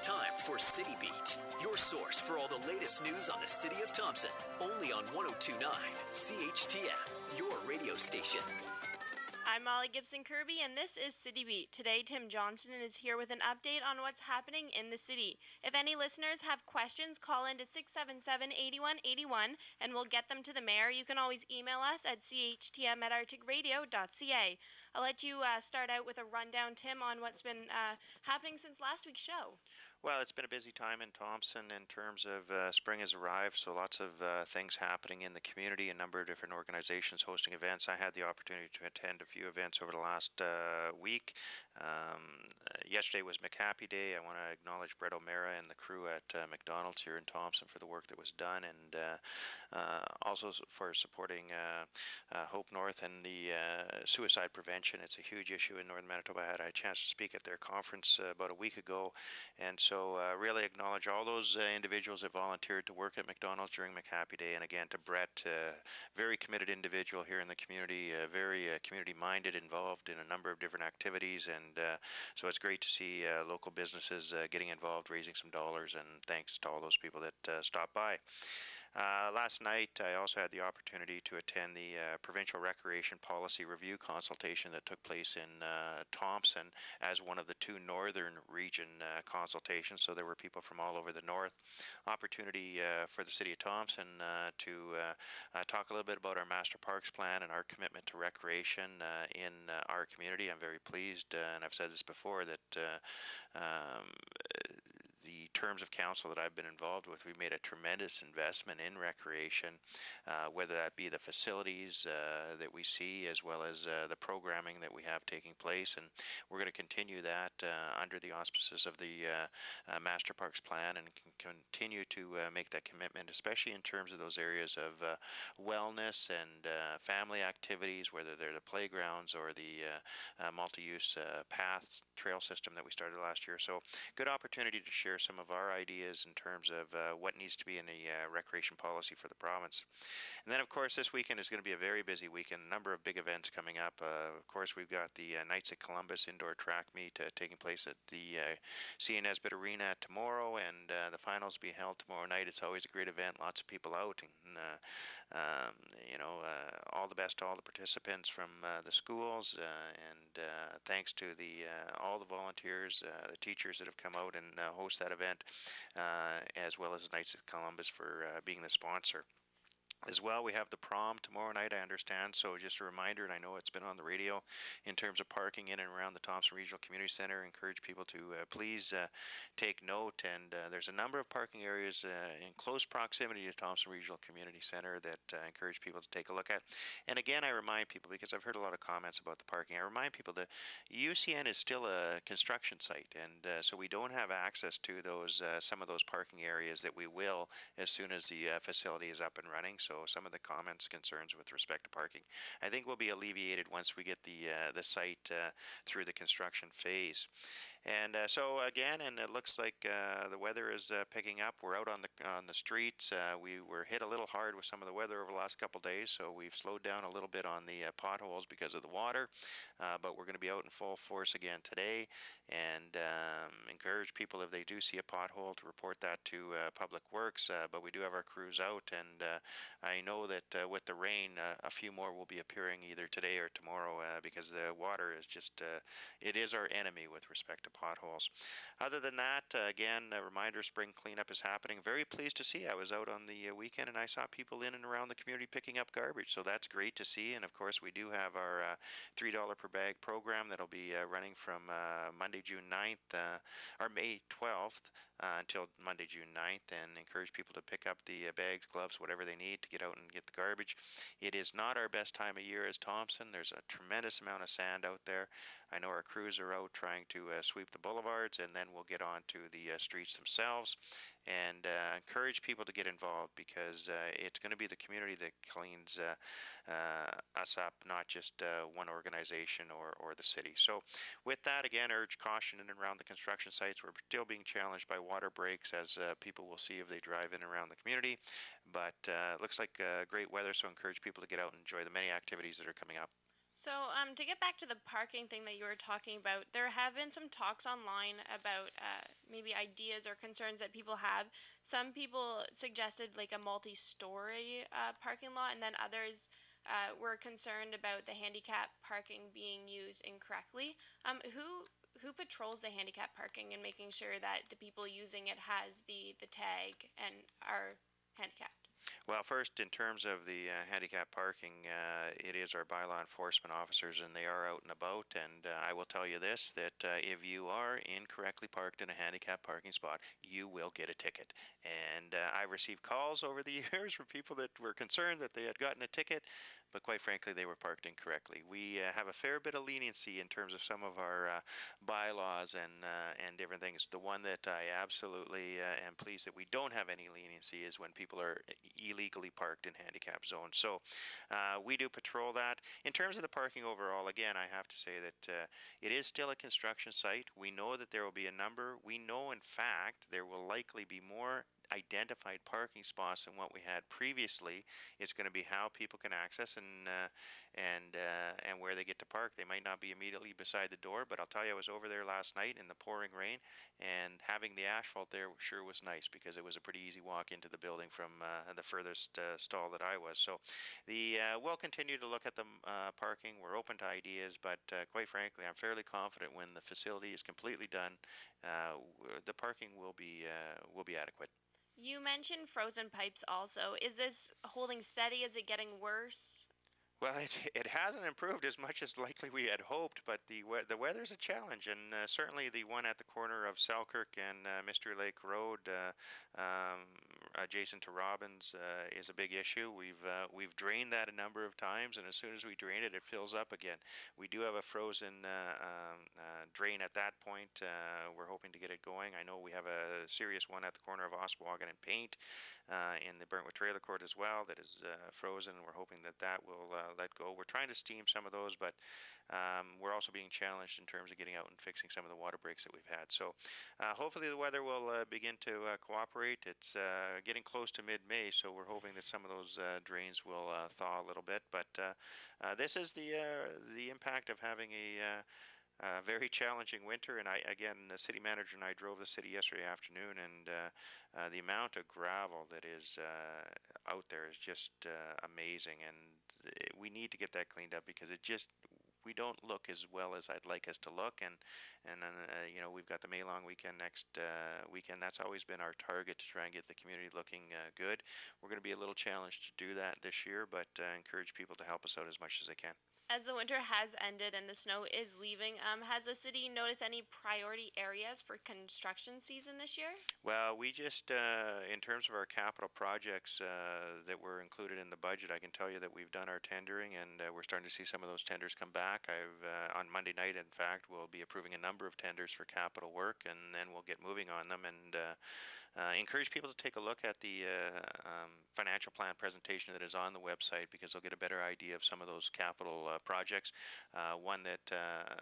time for CityBeat, your source for all the latest news on the city of Thompson. Only on 102.9 CHTM, your radio station. I'm Molly Gibson Kirby, and this is CityBeat. Today, Tim Johnston is here with an update on what's happening in the city. If any listeners have questions, call in to 677-8181, and we'll get them to the mayor. You can always email us at chtm@arctigradio.ca. I'll let you start out with a rundown, Tim, on what's been happening since last week's show. Well, it's been a busy time in Thompson in terms of spring has arrived, so lots of things happening in the community, a number of different organizations hosting events. I had the opportunity to attend a few events over the last week. Yesterday was McHappy Day. I want to acknowledge Brett O'Mara and the crew at McDonald's here in Thompson for the work that was done, and also for supporting Hope North and the suicide prevention. It's a huge issue in Northern Manitoba. I had a chance to speak at their conference about a week ago, and so really acknowledge all those individuals that volunteered to work at McDonald's during McHappy Day, and again to Brett, very committed individual here in the community, very community-minded, involved in a number of different activities, and so it's great to see local businesses getting involved, raising some dollars, and thanks to all those people that stopped by. Last night, I also had the opportunity to attend the Provincial Recreation Policy Review consultation that took place in Thompson as one of the two Northern Region consultations, so there were people from all over the North. Opportunity for the City of Thompson to talk a little bit about our Master Parks Plan and our commitment to recreation in our community. I'm very pleased, and I've said this before, that the terms of council that I've been involved with, we've made a tremendous investment in recreation, whether that be the facilities that we see as well as the programming that we have taking place, and we're going to continue that under the auspices of the Master Parks Plan, and continue to make that commitment, especially in terms of those areas of wellness and family activities, whether they're the playgrounds or the multi-use path trail system that we started last year. So good opportunity to share some of our ideas in terms of what needs to be in the recreation policy for the province. And then, of course, this weekend is going to be a very busy weekend, a number of big events coming up. Of course, we've got the Knights at Columbus indoor track meet taking place at the C. Nesbitt Arena tomorrow, and the finals will be held tomorrow night. It's always a great event, lots of people out, and all the best to all the participants from the schools, and thanks to all the volunteers, the teachers that have come out and host that event, as well as Knights of Columbus for being the sponsor. As well, we have the prom tomorrow night, I understand, so just a reminder, and I know it's been on the radio, in terms of parking in and around the Thompson Regional Community Centre. Encourage people to please take note, and there's a number of parking areas in close proximity to Thompson Regional Community Centre that I encourage people to take a look at. And again, I remind people, because I've heard a lot of comments about the parking, I remind people that UCN is still a construction site, and so we don't have access to those some of those parking areas that we will as soon as the facility is up and running. So some of the comments, concerns with respect to parking, I think will be alleviated once we get the site through the construction phase. And so again, and it looks like the weather is picking up. We're out on the streets. We were hit a little hard with some of the weather over the last couple of days, so we've slowed down a little bit on the potholes because of the water. But we're going to be out in full force again today, and encourage people, if they do see a pothole, to report that to Public Works. But we do have our crews out, and I know that with the rain, a few more will be appearing either today or tomorrow, because the water is just, it is our enemy with respect to potholes. Other than that, again, a reminder, spring cleanup is happening. Very pleased to see. I was out on the weekend, and I saw people in and around the community picking up garbage, so that's great to see. And of course, we do have our $3 per bag program that'll be running from Monday, June 9th, or May 12th until Monday, June 9th, and encourage people to pick up the bags, gloves, whatever they need to get out and get the garbage. It is not our best time of year as Thompson. There's a tremendous amount of sand out there. I know our crews are out trying to sweep the boulevards, and then we'll get on to the streets themselves, and encourage people to get involved, because it's going to be the community that cleans us up, not just one organization or the city. So with that, again, urge caution in and around the construction sites. We're still being challenged by water breaks, as people will see if they drive in and around the community, but looks like great weather, so encourage people to get out and enjoy the many activities that are coming up. So, to get back to the parking thing that you were talking about, there have been some talks online about maybe ideas or concerns that people have. Some people suggested like a multi-story parking lot, and then others were concerned about the handicap parking being used incorrectly. Who patrols the handicap parking and making sure that the people using it has the tag and are handicapped? Well, first, in terms of the handicap parking, it is our bylaw enforcement officers, and they are out and about. And I will tell you this, that if you are incorrectly parked in a handicap parking spot, you will get a ticket. And I've received calls over the years from people that were concerned that they had gotten a ticket, but quite frankly, they were parked incorrectly. We have a fair bit of leniency in terms of some of our bylaws and different things. The one that I absolutely am pleased that we don't have any leniency is when people are illegally parked in handicap zones. So we do patrol that. In terms of the parking overall, again, I have to say that it is still a construction site. We know that there will be a number. We know, in fact, there will likely be more identified parking spots than what we had previously. It's going to be how people can access and where they get to park. They might not be immediately beside the door, but I'll tell you, I was over there last night in the pouring rain, and having the asphalt there sure was nice because it was a pretty easy walk into the building from the furthest stall that I was. So we'll continue to look at the parking. We're open to ideas, but quite frankly, I'm fairly confident when the facility is completely done, the parking will be adequate. You mentioned frozen pipes also. Is this holding steady? Is it getting worse? Well, it hasn't improved as much as likely we had hoped, but the weather's a challenge, and certainly the one at the corner of Selkirk and Mystery Lake Road, adjacent to Robbins, is a big issue. We've drained that a number of times, and as soon as we drain it, it fills up again. We do have a frozen drain at that point. We're hoping to get it going. I know we have a serious one at the corner of Oswagon and Paint in the Burntwood Trailer Court as well that is frozen. We're hoping that will let go. We're trying to steam some of those, but we're also being challenged in terms of getting out and fixing some of the water breaks that we've had. So hopefully the weather will begin to cooperate. It's getting close to mid-May, so we're hoping that some of those drains will thaw a little bit. But this is the impact of having a very challenging winter, and the city manager and I drove the city yesterday afternoon, and the amount of gravel that is out there is just amazing, and we need to get that cleaned up because we don't look as well as I'd like us to look, and then we've got the May long weekend next weekend. That's always been our target, to try and get the community looking good. We're going to be a little challenged to do that this year, but encourage people to help us out as much as they can. As the winter has ended and the snow is leaving, has the city noticed any priority areas for construction season this year? Well, we just, in terms of our capital projects that were included in the budget, I can tell you that we've done our tendering, and we're starting to see some of those tenders come back. On Monday night, in fact, we'll be approving a number of tenders for capital work, and then we'll get moving on them, and encourage people to take a look at the financial plan presentation that is on the website, because they'll get a better idea of some of those capital projects. One that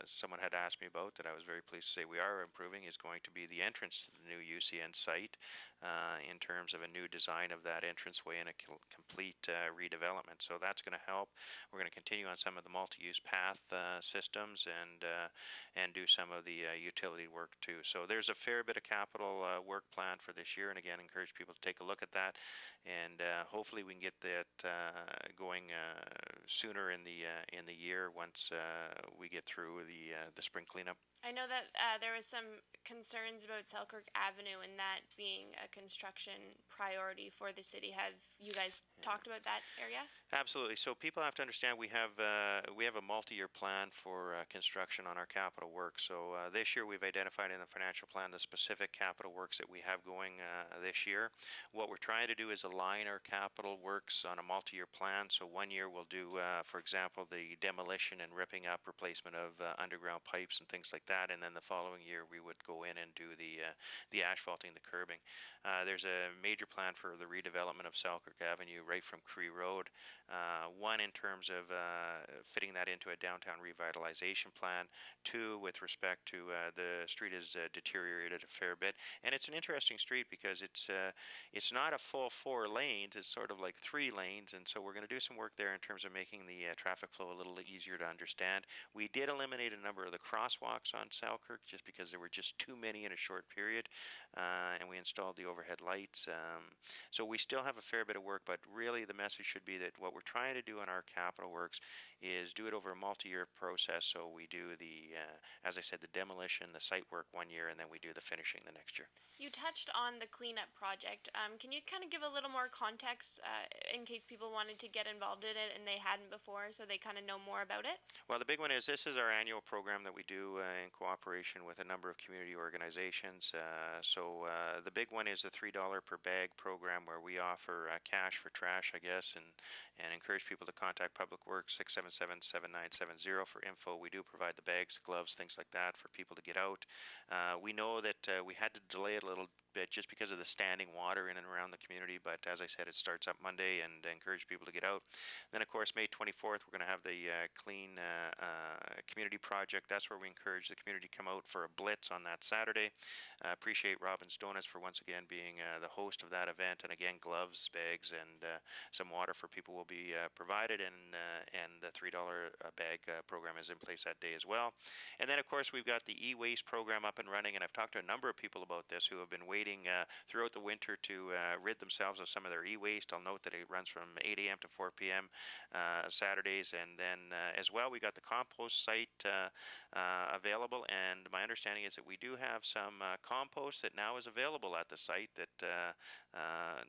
someone had asked me about that I was very pleased to say we are improving is going to be the entrance to the new UCN site, in terms of a new design of that entranceway and a complete redevelopment. So that's going to help. We're going to continue on some of the multi-use path systems and do some of the utility work too. So there's a fair bit of capital work planned for this year, and again, encourage people to take a look at that, and hopefully we can get that going sooner in the year once we get through the spring cleanup. I know that there was some concerns about Selkirk Avenue and that being a construction priority for the city. Have you guys talked about that area? Absolutely. So people have to understand we have a multi-year plan for construction on our capital work. So this year we've identified in the financial plan the specific capital works that we have going this year. What we're trying to do is align our capital works on a multi-year plan. So 1 year we'll do, for example, the demolition and ripping up, replacement of underground pipes and things like that, and then the following year we would go in and do the asphalting, the curbing. There's a major plan for the redevelopment of Selkirk Avenue right from Cree Road. One, in terms of fitting that into a downtown revitalization plan. Two, with respect to the street has deteriorated a fair bit, and it's an interesting street because it's not a full 4 lanes. It's sort of like 3 lanes, and so we're going to do some work there in terms of making the traffic flow a little easier to understand. We did eliminate a number of the crosswalks on Selkirk just because there were just too many in a short period, and we installed the overhead lights. So we still have a fair bit of work, but really the message should be that what we're trying to do in our capital works is do it over a multi-year process. So we do the, as I said, the demolition, the site work 1 year, and then we do the finishing the next year. You touched on the cleanup project. Can you kind of give a little more context in case people wanted to get involved in it and they hadn't before, so they kind of know more about it? Well, the big one is this is our annual program that we do in cooperation with a number of community organizations. The big one is the $3 per bag program, where we offer cash for trash, I guess, and encourage people to contact Public Works 677-7970 for info. We do provide the bags, gloves, things like that for people to get out. We know that we had to delay it a little bit just because of the standing water in and around the community, but as I said, it starts up Monday, and encourage people to get out. Then, of course, May 24th, we're going to have the Clean Community Project. That's where we encourage the community to come out for a blitz on that Saturday. Appreciate Robin's Donuts for once again being the host of that event, and again, gloves, bags, and some water for people will be provided, and the $3 bag program is in place that day as well. And then, of course, we've got the e-waste program up and running, and I've talked to a number of people about this who have been waiting throughout the winter to rid themselves of some of their e-waste. I'll note that it runs from 8 a.m. to 4 p.m. Saturdays, and then as well, we got the compost site available, and my understanding is that we do have some compost that now is available at the site that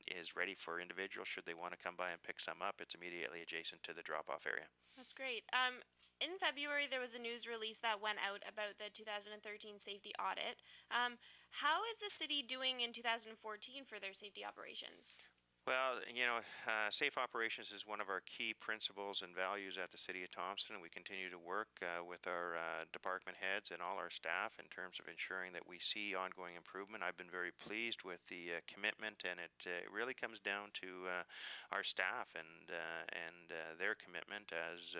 is ready for individuals should they want to come by and pick some up. It's immediately adjacent to the drop-off area. That's great. In February, there was a news release that went out about the 2013 safety audit. How is the city doing in 2014 for their safety operations? Well, safe operations is one of our key principles and values at the City of Thompson, and we continue to work with our department heads and all our staff in terms of ensuring that we see ongoing improvement. I've been very pleased with the commitment, and it really comes down to our staff and their commitment as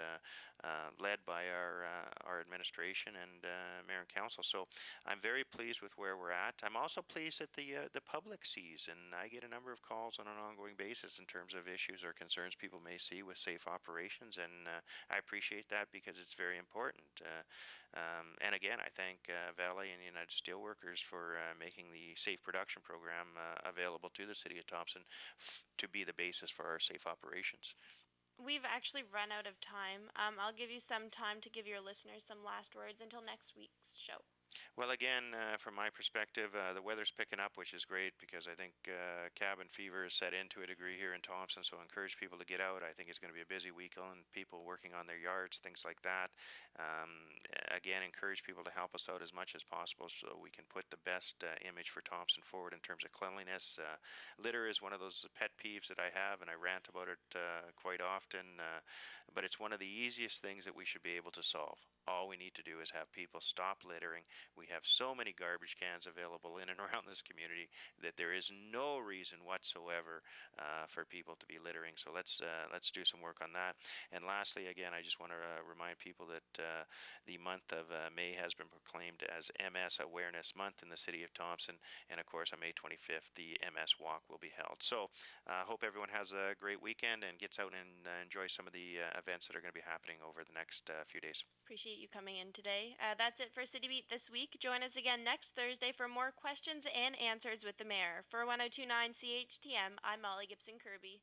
led by our administration and mayor and council. So I'm very pleased with where we're at. I'm also pleased that the public sees, and I get a number of calls on an ongoing basis in terms of issues or concerns people may see with safe operations, and I appreciate that because it's very important. And again, I thank Valley and United Steelworkers for making the Safe Production Program available to the City of Thompson to be the basis for our safe operations. We've actually run out of time. I'll give you some time to give your listeners some last words until next week's show. Well, again, from my perspective, the weather's picking up, which is great because I think cabin fever is set in to a degree here in Thompson, so I encourage people to get out. I think it's going to be a busy weekend, people working on their yards, things like that. Again, encourage people to help us out as much as possible so we can put the best image for Thompson forward in terms of cleanliness. Litter is one of those pet peeves that I have, and I rant about it quite often, but it's one of the easiest things that we should be able to solve. All we need to do is have people stop littering. We have so many garbage cans available in and around this community that there is no reason whatsoever for people to be littering. So let's do some work on that. And lastly, again, I just want to remind people that the month of May has been proclaimed as MS Awareness Month in the City of Thompson. And of course, on May 25th, the MS Walk will be held. So I hope everyone has a great weekend and gets out and enjoys some of the events that are going to be happening over the next few days. Appreciate you coming in today. That's it for CityBeat this week. Join us again next Thursday for more questions and answers with the mayor. For 1029 CHTM, I'm Molly Gibson Kirby.